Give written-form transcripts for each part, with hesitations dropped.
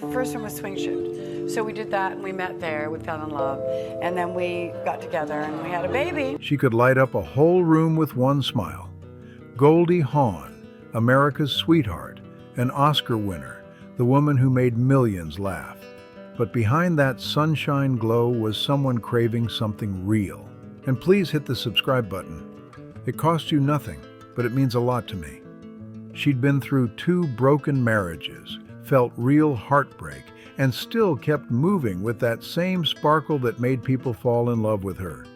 The first one was Swing Shift. So we did that and we met there, we fell in love, and then we got together and we had a baby. She could light up a whole room with one smile. Goldie Hawn, America's sweetheart, an Oscar winner, the woman who made millions laugh. But behind that sunshine glow was someone craving something real. And please hit the subscribe button. It costs you nothing, but it means a lot to me. She'd been through 2 broken marriages, felt real heartbreak, and still kept moving with that same sparkle that made people fall in love with her.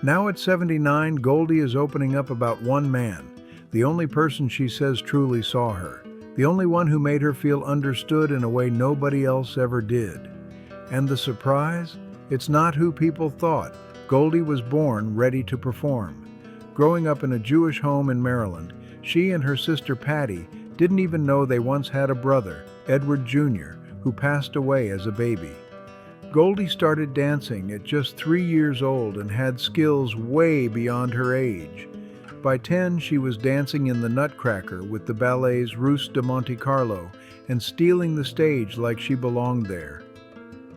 Now at 79, Goldie is opening up about one man, the only person she says truly saw her, the only one who made her feel understood in a way nobody else ever did. And the surprise? It's not who people thought. Goldie was born ready to perform. Growing up in a Jewish home in Maryland, she and her sister Patty didn't even know they once had a brother, Edward Jr., who passed away as a baby. Goldie started dancing at just 3 years old and had skills way beyond her age. By 10, she was dancing in the Nutcracker with the ballet's Ruse de Monte Carlo and stealing the stage like she belonged there.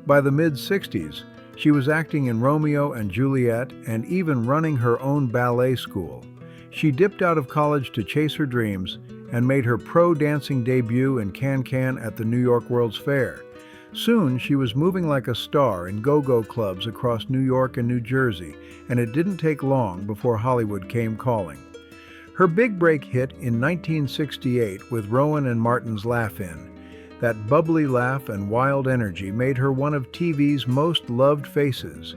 By the mid-60s, she was acting in Romeo and Juliet and even running her own ballet school. She dipped out of college to chase her dreams and made her pro-dancing debut in Can-Can at the New York World's Fair. Soon, she was moving like a star in go-go clubs across New York and New Jersey, and it didn't take long before Hollywood came calling. Her big break hit in 1968 with Rowan and Martin's Laugh-In. That bubbly laugh and wild energy made her one of TV's most loved faces.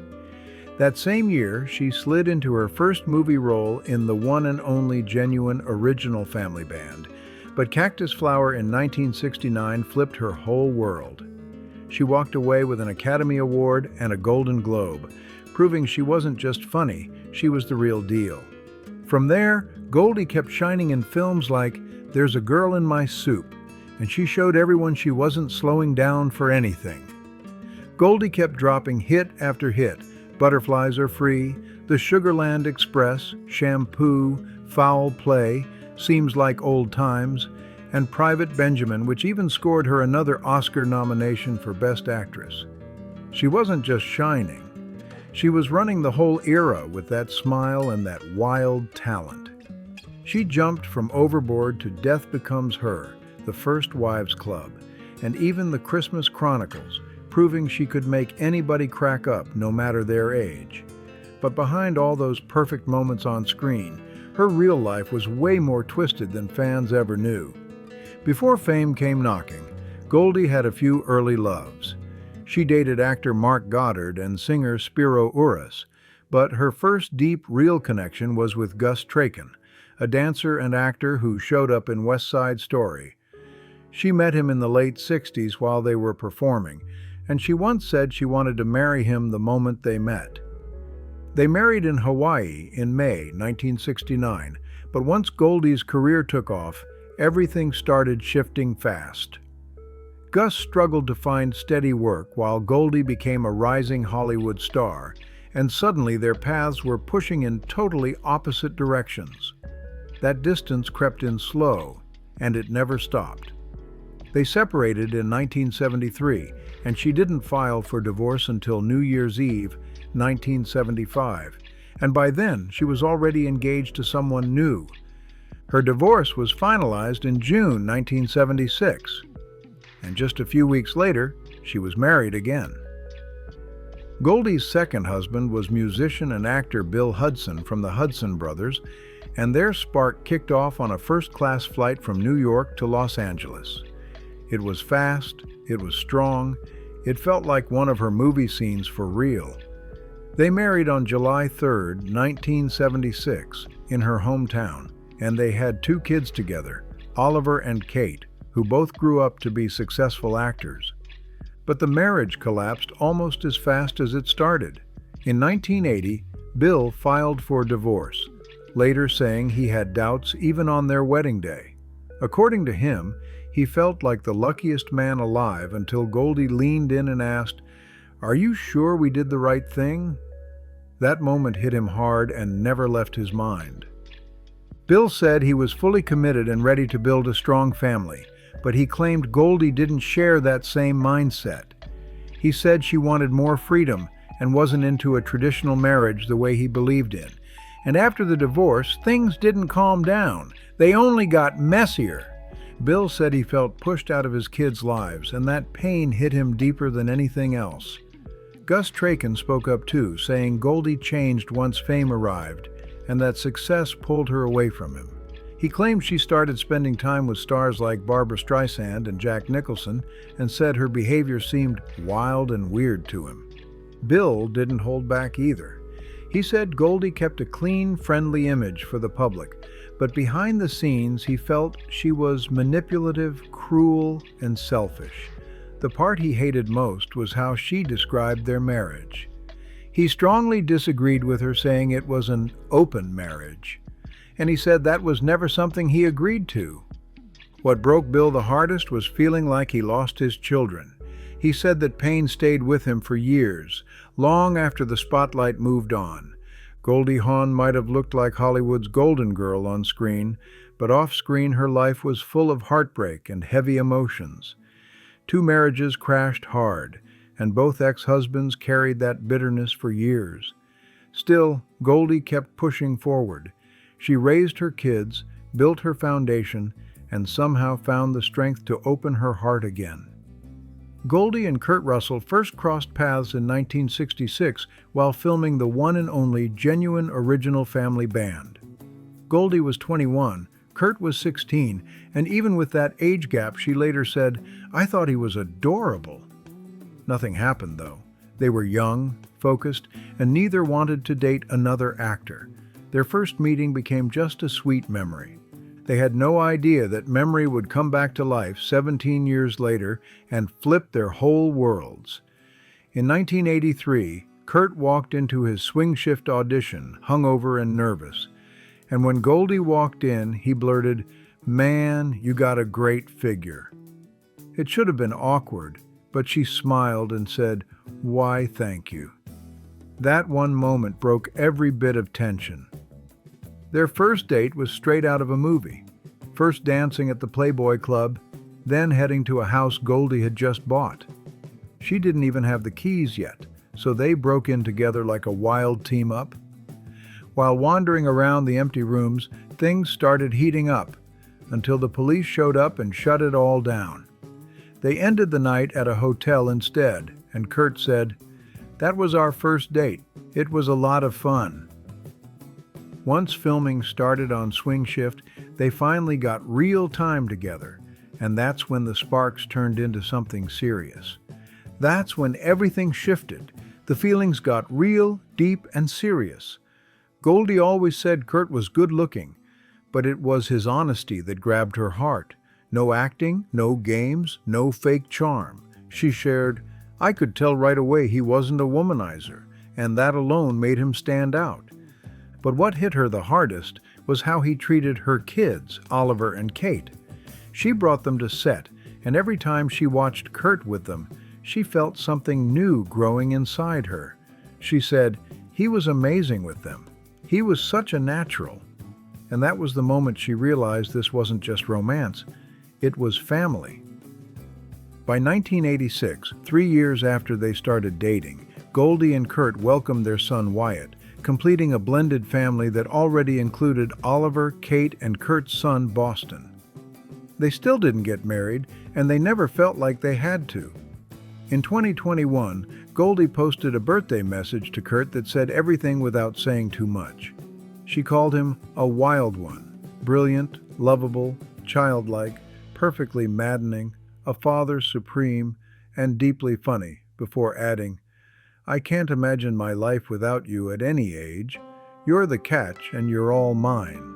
That same year, she slid into her first movie role in the one and only genuine original Family Band, but Cactus Flower in 1969 flipped her whole world. She walked away with an Academy Award and a Golden Globe, proving she wasn't just funny, she was the real deal. From there, Goldie kept shining in films like There's a Girl in My Soup, and she showed everyone she wasn't slowing down for anything. Goldie kept dropping hit after hit, Butterflies Are Free, The Sugarland Express, Shampoo, Foul Play, Seems Like Old Times, and Private Benjamin, which even scored her another Oscar nomination for Best Actress. She wasn't just shining. She was running the whole era with that smile and that wild talent. She jumped from Overboard to Death Becomes Her, The First Wives Club, and even The Christmas Chronicles, proving she could make anybody crack up no matter their age. But behind all those perfect moments on screen, her real life was way more twisted than fans ever knew. Before fame came knocking, Goldie had a few early loves. She dated actor Mark Goddard and singer Spiro Uris, but her first deep, real connection was with Gus Traken, a dancer and actor who showed up in West Side Story. She met him in the late 60s while they were performing, and she once said she wanted to marry him the moment they met. They married in Hawaii in May 1969, but once Goldie's career took off, everything started shifting fast. Gus struggled to find steady work while Goldie became a rising Hollywood star, and suddenly their paths were pushing in totally opposite directions. That distance crept in slow, and it never stopped. They separated in 1973, and she didn't file for divorce until New Year's Eve, 1975, and by then she was already engaged to someone new. Her divorce was finalized in June 1976, and just a few weeks later, she was married again. Goldie's second husband was musician and actor Bill Hudson from the Hudson Brothers, and their spark kicked off on a first-class flight from New York to Los Angeles. It was fast, it was strong, it felt like one of her movie scenes for real. They married on July 3, 1976, in her hometown, and they had 2 kids together, Oliver and Kate, who both grew up to be successful actors. But the marriage collapsed almost as fast as it started. In 1980, Bill filed for divorce, later saying he had doubts even on their wedding day. According to him, he felt like the luckiest man alive until Goldie leaned in and asked, "Are you sure we did the right thing?" That moment hit him hard and never left his mind. Bill said he was fully committed and ready to build a strong family, but he claimed Goldie didn't share that same mindset. He said she wanted more freedom and wasn't into a traditional marriage the way he believed in. And after the divorce, things didn't calm down. They only got messier. Bill said he felt pushed out of his kids' lives, and that pain hit him deeper than anything else. Gus Traken spoke up too, saying Goldie changed once fame arrived, and that success pulled her away from him. He claimed she started spending time with stars like Barbra Streisand and Jack Nicholson, and said her behavior seemed wild and weird to him. Bill didn't hold back either. He said Goldie kept a clean, friendly image for the public, but behind the scenes he felt she was manipulative, cruel, and selfish. The part he hated most was how she described their marriage. He strongly disagreed with her, saying it was an open marriage, and he said that was never something he agreed to. What broke Bill the hardest was feeling like he lost his children. He said that pain stayed with him for years, long after the spotlight moved on. Goldie Hawn might have looked like Hollywood's golden girl on screen, but off-screen her life was full of heartbreak and heavy emotions. 2 marriages crashed hard, and both ex-husbands carried that bitterness for years. Still, Goldie kept pushing forward. She raised her kids, built her foundation, and somehow found the strength to open her heart again. Goldie and Kurt Russell first crossed paths in 1966 while filming the one and only genuine original family band. Goldie was 21, Kurt was 16, and even with that age gap, she later said, "I thought he was adorable." Nothing happened, though. They were young, focused, and neither wanted to date another actor. Their first meeting became just a sweet memory. They had no idea that memory would come back to life 17 years later and flip their whole worlds. In 1983, Kurt walked into his swing shift audition, hungover and nervous. And when Goldie walked in, he blurted, "Man, you got a great figure." It should have been awkward, but she smiled and said, "Why, thank you." That one moment broke every bit of tension. Their first date was straight out of a movie. First dancing at the Playboy Club, then heading to a house Goldie had just bought. She didn't even have the keys yet, so they broke in together like a wild team-up. While wandering around the empty rooms, things started heating up, until the police showed up and shut it all down. They ended the night at a hotel instead, and Kurt said, "That was our first date. It was a lot of fun." Once filming started on Swing Shift, they finally got real time together, and that's when the sparks turned into something serious. That's when everything shifted. The feelings got real, deep, and serious. Goldie always said Kurt was good-looking, but it was his honesty that grabbed her heart. No acting, no games, no fake charm. She shared, "I could tell right away he wasn't a womanizer, and that alone made him stand out." But what hit her the hardest was how he treated her kids, Oliver and Kate. She brought them to set, and every time she watched Kurt with them, she felt something new growing inside her. She said, "He was amazing with them. He was such a natural." And that was the moment she realized this wasn't just romance, it was family. By 1986, 3 years after they started dating, Goldie and Kurt welcomed their son Wyatt, completing a blended family that already included Oliver, Kate, and Kurt's son, Boston. They still didn't get married, and they never felt like they had to. In 2021, Goldie posted a birthday message to Kurt that said everything without saying too much. She called him a wild one, brilliant, lovable, childlike, perfectly maddening, a father supreme, and deeply funny, before adding, "I can't imagine my life without you at any age. You're the catch, and you're all mine."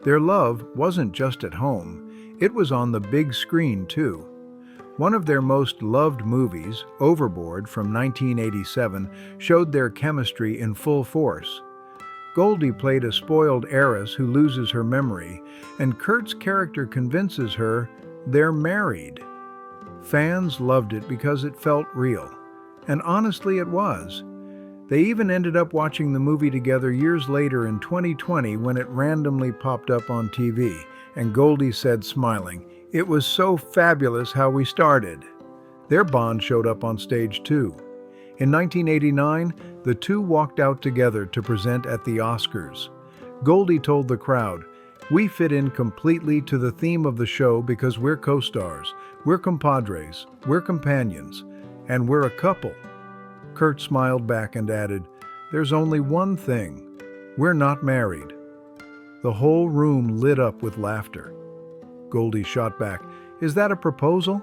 Their love wasn't just at home, it was on the big screen too. One of their most loved movies, Overboard from 1987, showed their chemistry in full force. Goldie played a spoiled heiress who loses her memory, and Kurt's character convinces her they're married. Fans loved it because it felt real. And honestly, it was. They even ended up watching the movie together years later in 2020 when it randomly popped up on TV, and Goldie said, smiling, It was so fabulous how we started. Their bond showed up on stage too. In 1989, the two walked out together to present at the Oscars. Goldie told the crowd, "We fit in completely to the theme of the show because we're co-stars, we're compadres, we're companions, and we're a couple." Kurt smiled back and added, "There's only one thing. We're not married." The whole room lit up with laughter. Goldie shot back, "Is that a proposal?"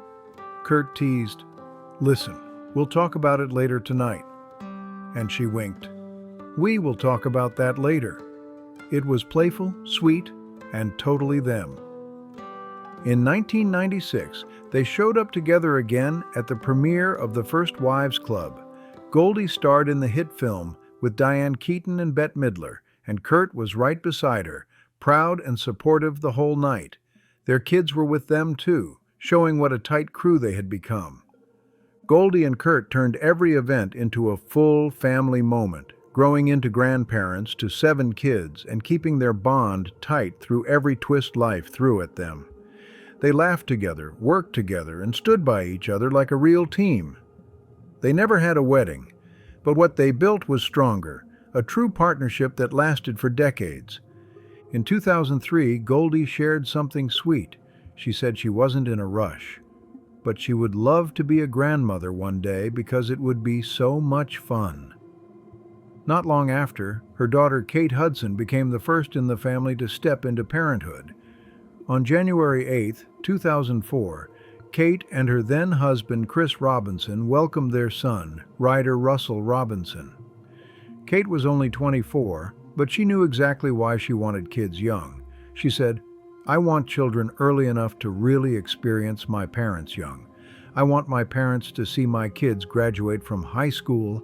Kurt teased, "Listen, we'll talk about it later tonight." And she winked. "We will talk about that later." It was playful, sweet, and totally them. In 1996, they showed up together again at the premiere of The First Wives Club. Goldie starred in the hit film with Diane Keaton and Bette Midler, and Kurt was right beside her, proud and supportive the whole night. Their kids were with them too, showing what a tight crew they had become. Goldie and Kurt turned every event into a full family moment, growing into grandparents to 7 kids and keeping their bond tight through every twist life threw at them. They laughed together, worked together, and stood by each other like a real team. They never had a wedding, but what they built was stronger, a true partnership that lasted for decades. In 2003, Goldie shared something sweet. She said she wasn't in a rush, but she would love to be a grandmother one day because it would be so much fun. Not long after, her daughter Kate Hudson became the first in the family to step into parenthood. On January 8, 2004, Kate and her then-husband Chris Robinson welcomed their son, Ryder Russell Robinson. Kate was only 24, but she knew exactly why she wanted kids young. She said, "I want children early enough to really experience my parents young. I want my parents to see my kids graduate from high school."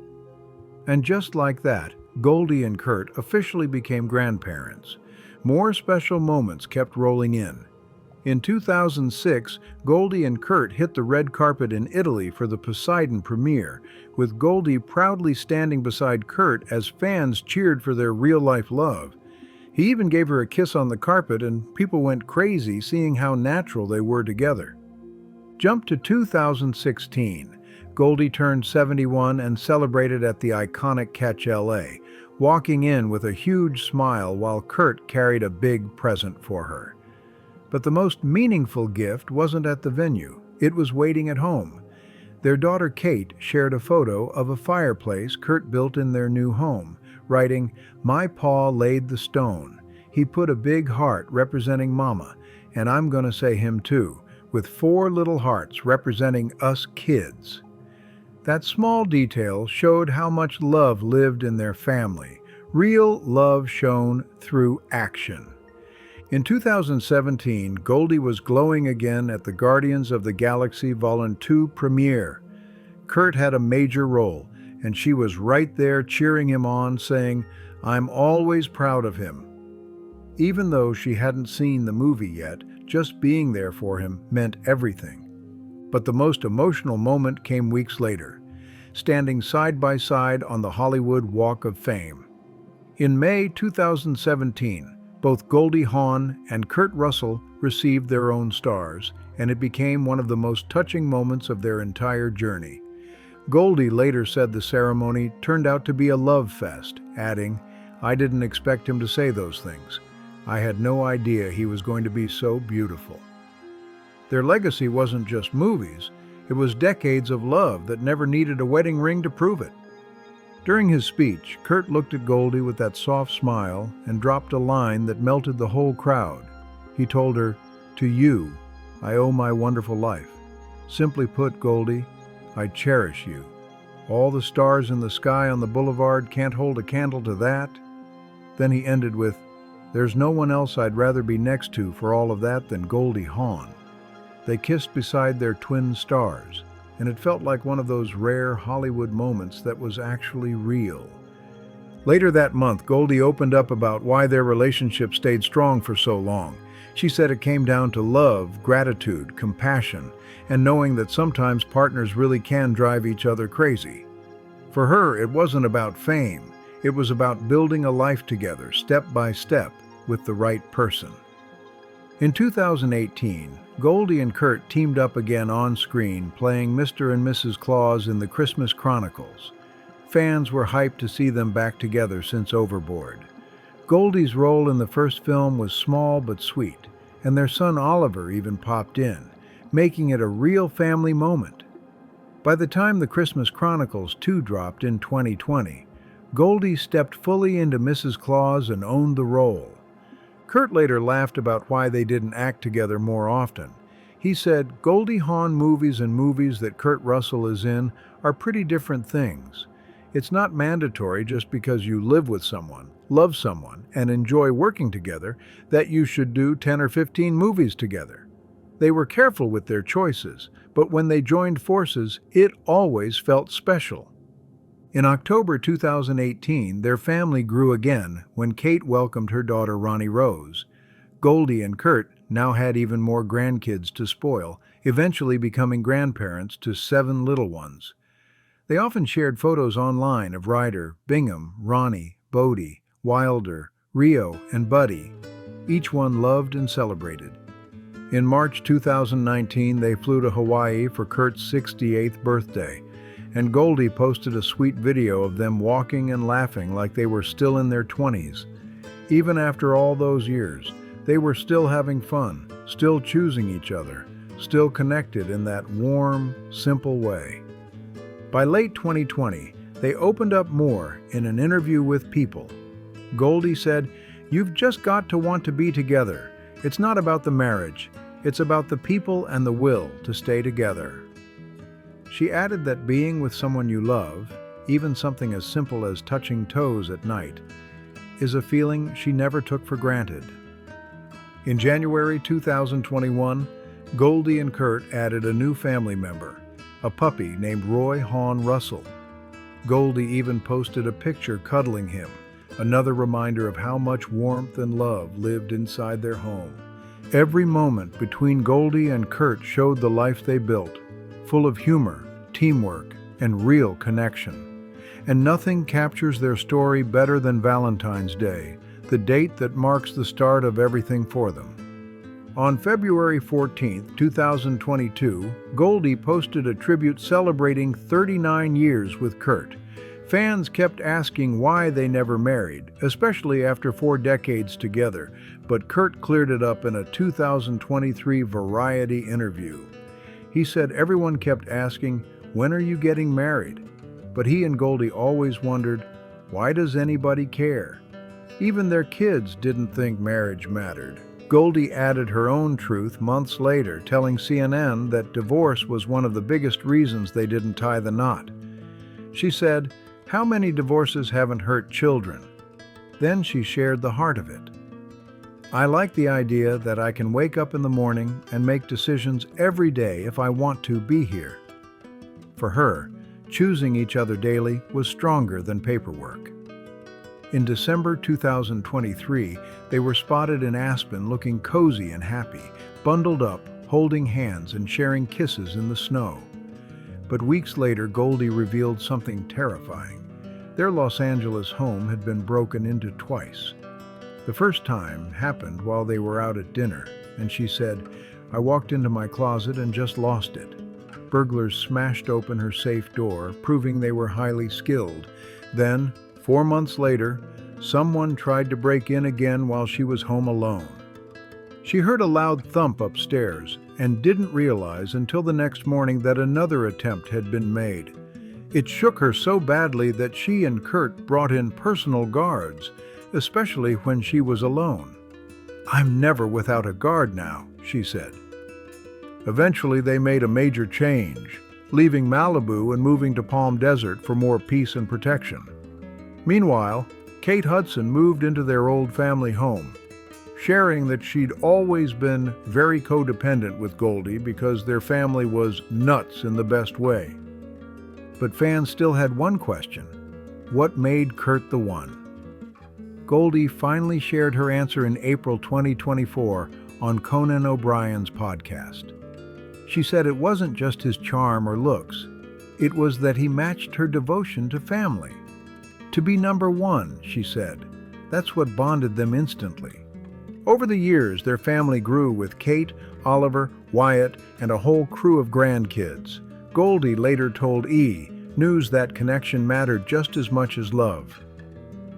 And just like that, Goldie and Kurt officially became grandparents. More special moments kept rolling in. In 2006, Goldie and Kurt hit the red carpet in Italy for the Poseidon premiere, with Goldie proudly standing beside Kurt as fans cheered for their real-life love. He even gave her a kiss on the carpet, and people went crazy seeing how natural they were together. Jump to 2016. Goldie turned 71 and celebrated at the iconic Catch LA, walking in with a huge smile while Kurt carried a big present for her. But the most meaningful gift wasn't at the venue. It was waiting at home. Their daughter Kate shared a photo of a fireplace Kurt built in their new home, writing, "My paw laid the stone. He put a big heart representing Mama, and I'm gonna say him too, with 4 little hearts representing us kids." That small detail showed how much love lived in their family, real love shown through action. In 2017, Goldie was glowing again at the Guardians of the Galaxy Vol. 2 premiere. Kurt had a major role, and she was right there cheering him on, saying, "I'm always proud of him." Even though she hadn't seen the movie yet, just being there for him meant everything. But the most emotional moment came weeks later, standing side by side on the Hollywood Walk of Fame. In May 2017, both Goldie Hawn and Kurt Russell received their own stars, and it became one of the most touching moments of their entire journey. Goldie later said the ceremony turned out to be a love fest, adding, "I didn't expect him to say those things. I had no idea he was going to be so beautiful." Their legacy wasn't just movies, it was decades of love that never needed a wedding ring to prove it. During his speech, Kurt looked at Goldie with that soft smile and dropped a line that melted the whole crowd. He told her, "To you, I owe my wonderful life. Simply put, Goldie, I cherish you. All the stars in the sky on the boulevard can't hold a candle to that." Then he ended with, "There's no one else I'd rather be next to for all of that than Goldie Hawn." They kissed beside their twin stars, and it felt like one of those rare Hollywood moments that was actually real. Later that month, Goldie opened up about why their relationship stayed strong for so long. She said it came down to love, gratitude, compassion, and knowing that sometimes partners really can drive each other crazy. For her, it wasn't about fame. It was about building a life together, step by step, with the right person. In 2018, Goldie and Kurt teamed up again on screen, playing Mr. and Mrs. Claus in the Christmas Chronicles. Fans were hyped to see them back together since Overboard. Goldie's role in the first film was small but sweet, and their son Oliver even popped in, making it a real family moment. By the time the Christmas Chronicles 2 dropped in 2020, Goldie stepped fully into Mrs. Claus and owned the role. Kurt later laughed about why they didn't act together more often. He said, "Goldie Hawn movies and movies that Kurt Russell is in are pretty different things. It's not mandatory just because you live with someone, love someone, and enjoy working together that you should do 10 or 15 movies together." They were careful with their choices, but when they joined forces, it always felt special. In October 2018, their family grew again when Kate welcomed her daughter Ronnie Rose. Goldie and Kurt now had even more grandkids to spoil, eventually becoming grandparents to 7 little ones. They often shared photos online of Ryder, Bingham, Ronnie, Bodie, Wilder, Rio, and Buddy, each one loved and celebrated. In March 2019, they flew to Hawaii for Kurt's 68th birthday, and Goldie posted a sweet video of them walking and laughing like they were still in their 20s. Even after all those years, they were still having fun, still choosing each other, still connected in that warm, simple way. By late 2020, they opened up more in an interview with People. Goldie said, "You've just got to want to be together. It's not about the marriage. It's about the people and the will to stay together." She added that being with someone you love, even something as simple as touching toes at night, is a feeling she never took for granted. In January 2021, Goldie and Kurt added a new family member, a puppy named Roy Hawn Russell. Goldie even posted a picture cuddling him, another reminder of how much warmth and love lived inside their home. Every moment between Goldie and Kurt showed the life they built, full of humor, teamwork, and real connection. And nothing captures their story better than Valentine's Day, the date that marks the start of everything for them. On February 14, 2022, Goldie posted a tribute celebrating 39 years with Kurt. Fans kept asking why they never married, especially after 4 decades together, but Kurt cleared it up in a 2023 Variety interview. He said everyone kept asking, "When are you getting married?" But he and Goldie always wondered, why does anybody care? Even their kids didn't think marriage mattered. Goldie added her own truth months later, telling CNN that divorce was one of the biggest reasons they didn't tie the knot. She said, "How many divorces haven't hurt children?" Then she shared the heart of it. "I like the idea that I can wake up in the morning and make decisions every day if I want to be here." For her, choosing each other daily was stronger than paperwork. In December 2023, they were spotted in Aspen looking cozy and happy, bundled up, holding hands and sharing kisses in the snow. But weeks later, Goldie revealed something terrifying. Their Los Angeles home had been broken into twice. The first time happened while they were out at dinner, and she said, "I walked into my closet and just lost it." Burglars smashed open her safe door, proving they were highly skilled. Then, 4 months later, someone tried to break in again while she was home alone. She heard a loud thump upstairs and didn't realize until the next morning that another attempt had been made. It shook her so badly that she and Kurt brought in personal guards, especially when she was alone. "I'm never without a guard now," she said. Eventually, they made a major change, leaving Malibu and moving to Palm Desert for more peace and protection. Meanwhile, Kate Hudson moved into their old family home, sharing that she'd always been very codependent with Goldie because their family was nuts in the best way. But fans still had one question: what made Kurt the one? Goldie finally shared her answer in April 2024 on Conan O'Brien's podcast. She said it wasn't just his charm or looks, it was that he matched her devotion to family. To be number one, she said, that's what bonded them instantly. Over the years, their family grew with Kate, Oliver, Wyatt, and a whole crew of grandkids. Goldie later told E! News that connection mattered just as much as love.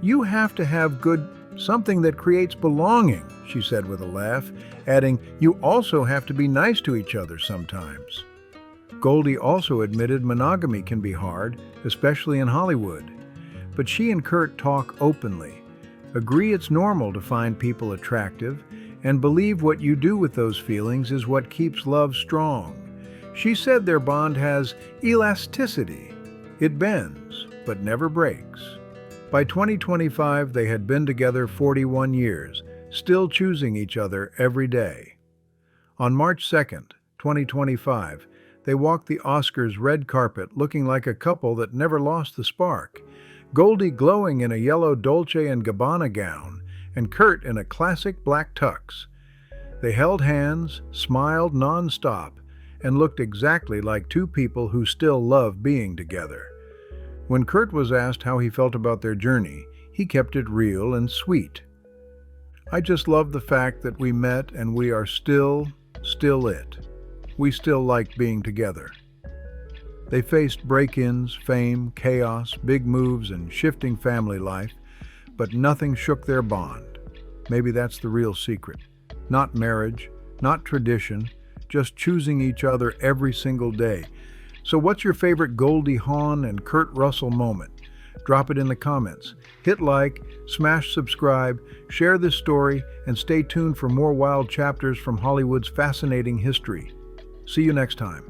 "You have to have something that creates belonging," she said with a laugh, adding, "You also have to be nice to each other sometimes." Goldie also admitted monogamy can be hard, especially in Hollywood. But she and Kurt talk openly, agree it's normal to find people attractive, and believe what you do with those feelings is what keeps love strong. She said their bond has elasticity. It bends, but never breaks. By 2025, they had been together 41 years, still choosing each other every day. On March 2nd, 2025, they walked the Oscars red carpet looking like a couple that never lost the spark. Goldie glowing in a yellow Dolce & Gabbana gown, and Kurt in a classic black tux. They held hands, smiled non-stop, and looked exactly like two people who still love being together. When Kurt was asked how he felt about their journey, he kept it real and sweet. "I just love the fact that we met and we are still it. We still like being together." They faced break-ins, fame, chaos, big moves, and shifting family life, but nothing shook their bond. Maybe that's the real secret. Not marriage, not tradition, just choosing each other every single day. So what's your favorite Goldie Hawn and Kurt Russell moment? Drop it in the comments. Hit like, smash subscribe, share this story, and stay tuned for more wild chapters from Hollywood's fascinating history. See you next time.